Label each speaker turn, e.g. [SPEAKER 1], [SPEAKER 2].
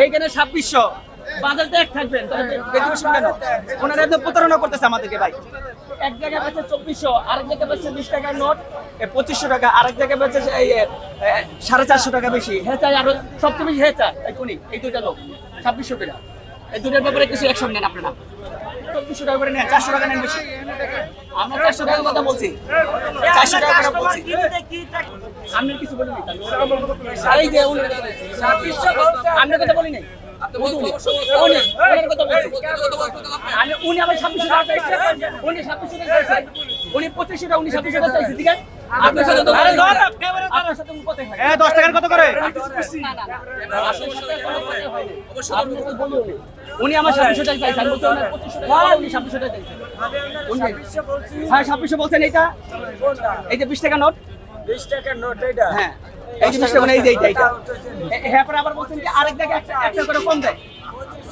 [SPEAKER 1] এইখানে 2600 বাজারটা এক থাকবেন কেন ওনারা একদম প্রতারণা করতেছে আমাদেরকে ভাই। এক জায়গায় পাচ্ছে 2400, আরেক জায়গায় পাচ্ছে 20 টাকার নোট 2500 টাকা, আরেক জায়গায় পাচ্ছে 450 টাকা বেশি। হ্যাঁ চাই আরো সবচেয়ে বেশি হ্যাঁ চাই এই দুইটা লোক 2600 টাকা। এই দুটোর ব্যাপারে কিছু অ্যাকশন নেন আপনারা। 2400 টাকা করে নেন, 400 টাকা নেন বেশি। আমরা 400 টাকার কথা বলছি, 400 টাকা করে বলছি। আমি কিছু বলিনি, এই যে উনি 2600 বলছে, আমরা কথা বলি নাই। উনি আমার 2600 টাকা চাইছে, উনি 2600 টাকা চাইছে, উনি 2500 টাকা, উনি 2600 টাকা চাইছে, ঠিক আছে? আপনার সাথে তো 10 টাকার কত করে? উনি আমার 2600 টাকা চাইছে, আমি বলছি ওনার 2500 টাকা, উনি 2600 টাকা চাইছে। হ্যাঁ 2600 বলছেন। এইটা এই যে 20 টাকা নোট,
[SPEAKER 2] 20 টাকার নোট এটা।
[SPEAKER 1] হ্যাঁ এই যে 20 টাকা, এই যে এইটা হ্যাঁ, পরে আবার বলছেন কি আরেক জায়গায় একটা করে কম দেয়।